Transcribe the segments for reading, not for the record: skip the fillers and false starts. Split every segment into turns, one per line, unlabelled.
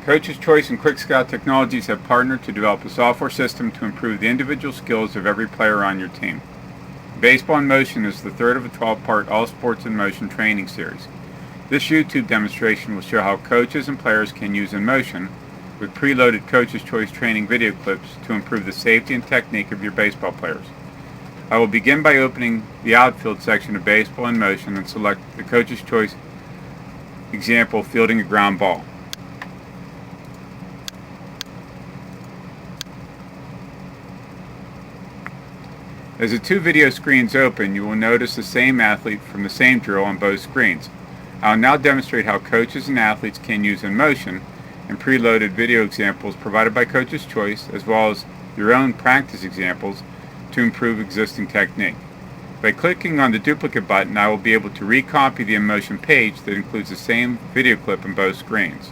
Coach's Choice and Quick Scout Technologies have partnered to develop a software system to improve the individual skills of every player on your team. Baseball in Motion is the third of a 12-part All Sports in Motion training series. This YouTube demonstration will show how coaches and players can use inMotion with preloaded Coach's Choice training video clips to improve the safety and technique of your baseball players. I will begin by opening the Outfield section of Baseball in Motion and select the Coach's Choice example, fielding a ground ball. As the two video screens open, you will notice the same athlete from the same drill on both screens. I will now demonstrate how coaches and athletes can use inMotion and preloaded video examples provided by Coach's Choice, as well as your own practice examples, to improve existing technique. By clicking on the duplicate button, I will be able to recopy the inMotion page that includes the same video clip on both screens.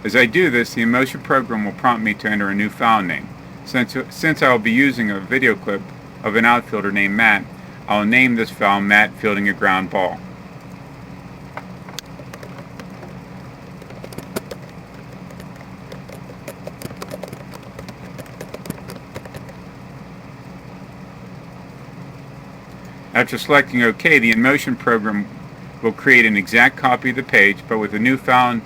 As I do this, the inMotion program will prompt me to enter a new file name. Since I will be using a video clip of an outfielder named Matt, I will name this file Matt Fielding a Ground Ball. After selecting OK, the inMotion program will create an exact copy of the page, but with a new file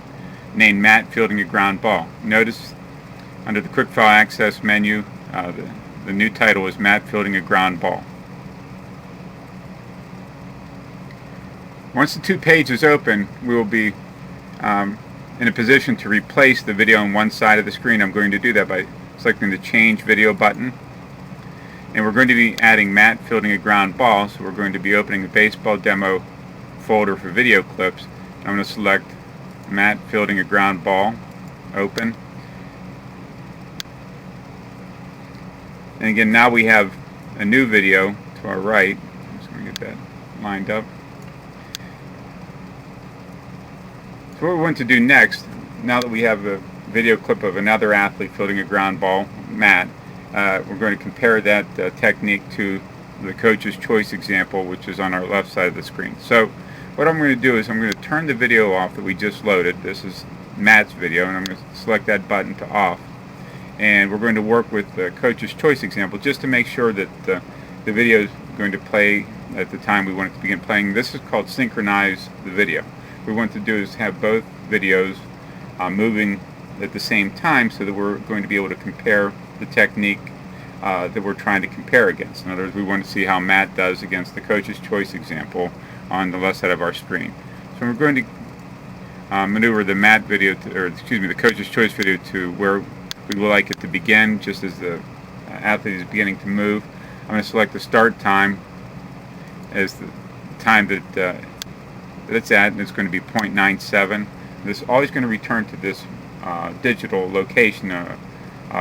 named Matt Fielding a Ground Ball. Notice under the Quick File Access menu, the new title is Matt Fielding a Ground Ball. Once the two pages open, we will be in a position to replace the video on one side of the screen. I'm going to do that by selecting the Change Video button. And we're going to be adding Matt Fielding a Ground Ball, so we're going to be opening the baseball demo folder for video clips. I'm going to select Matt Fielding a Ground Ball, open. And again, now we have a new video to our right. I'm just going to get that lined up. So what we want to do next, now that we have a video clip of another athlete fielding a ground ball, Matt, we're going to compare that technique to the Coach's Choice example, which is on our left side of the screen. So what I'm going to do is I'm going to turn the video off that we just loaded. This is Matt's video, and I'm going to select that button to off. And we're going to work with the Coach's Choice example just to make sure that the video is going to play at the time we want it to begin playing. This is called synchronize the video. What we want to do is have both videos moving at the same time so that we're going to be able to compare the technique that we're trying to compare against. In other words, we want to see how Matt does against the Coach's Choice example on the left side of our screen. So we're going to maneuver the Matt video, the Coach's Choice video to where we would like it to begin, just as the athlete is beginning to move. I'm going to select the start time as the time that it's at, and it's going to be 0.97. This is always going to return to this digital location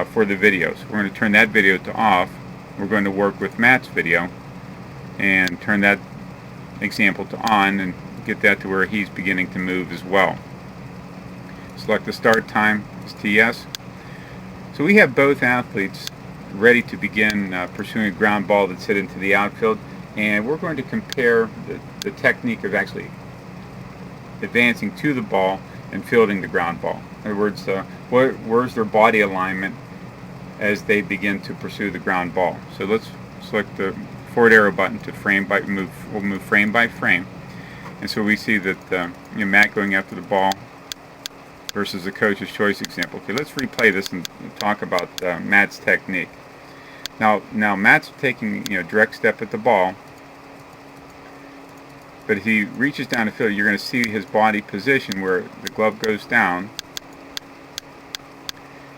for the video. So we're going to turn that video to off. We're going to work with Matt's video and turn that example to on and get that to where he's beginning to move as well. Select the start time as TS. So we have both athletes ready to begin pursuing a ground ball that's hit into the outfield, and we're going to compare the technique of actually advancing to the ball and fielding the ground ball. In other words, where's their body alignment as they begin to pursue the ground ball. So let's select the forward arrow button to we'll move frame by frame. And so we see that Matt going after the ball versus the Coach's Choice example. Okay, let's replay this and talk about Matt's technique. Now Matt's taking direct step at the ball, but if he reaches down the field, you're going to see his body position where the glove goes down.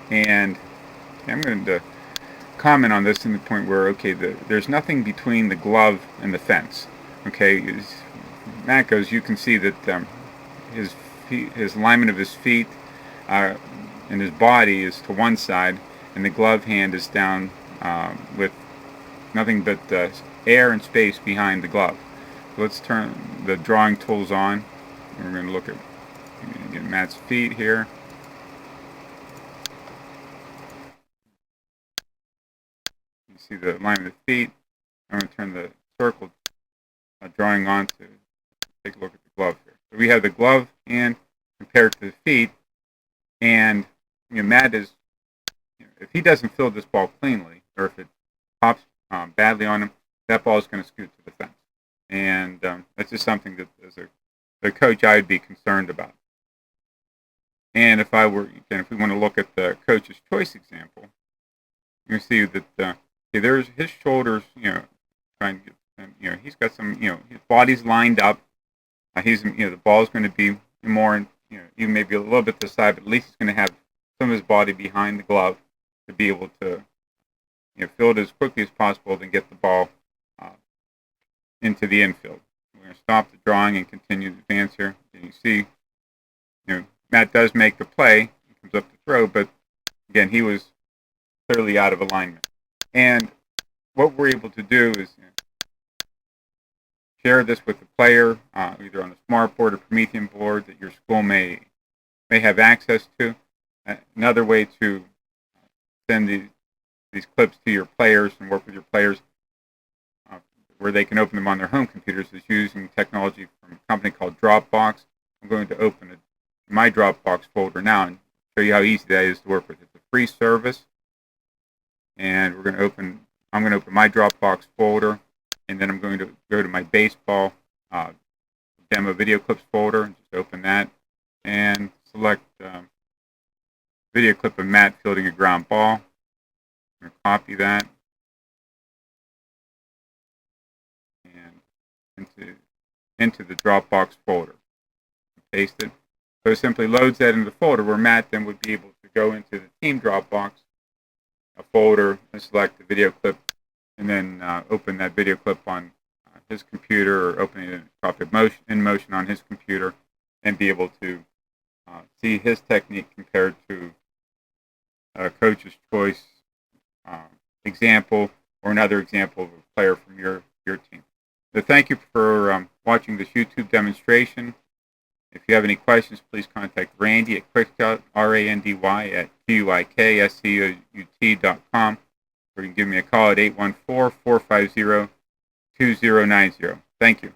And I'm going to comment on this in the point where there's nothing between the glove and the fence. Okay, as Matt goes, you can see that his alignment of his feet and his body is to one side, and the glove hand is down with nothing but air and space behind the glove. So let's turn the drawing tools on. We're going to look at Matt's feet here. You see the alignment of the feet. I'm going to turn the circle drawing on to take a look at the glove here. So we have the glove hand compared to the feet, And Matt is, if he doesn't field this ball cleanly, or if it pops badly on him, that ball is going to scoot to the fence. And that's just something that, as a coach, I would be concerned about. And if we want to look at the coach's choice example, you can see that there's his shoulders, trying to get, he's got some, his body's lined up. The ball is going to be more, even maybe a little bit to the side, but at least he's going to have some of his body behind the glove to be able to, field as quickly as possible to get the ball into the infield. We're going to stop the drawing and continue to advance here. And you see, Matt does make the play. He comes up to throw, but again, he was clearly out of alignment. And what we're able to do is share this with the player, either on a smart board or Promethean board that your school may have access to. Another way to send these clips to your players and work with your players where they can open them on their home computers is using technology from a company called Dropbox. I'm going to open my Dropbox folder now and show you how easy that is to work with. It's a free service, and I'm going to open my Dropbox folder, and then I'm going to go to my baseball demo video clips folder and just open that and select video clip of Matt fielding a ground ball. I'm going to copy that and into the Dropbox folder. Paste it. So it simply loads that into the folder where Matt then would be able to go into the team Dropbox folder and select the video clip, and then open that video clip on his computer, or opening a copy of inMotion on his computer, and be able to see his technique compared to a coach's choice example or another example of a player from your team. So thank you for watching this YouTube demonstration. If you have any questions, please contact Randy at Quickcut, RANDY at QUIKSCOUT.com, or you can give me a call at 814-450-2090. Thank you.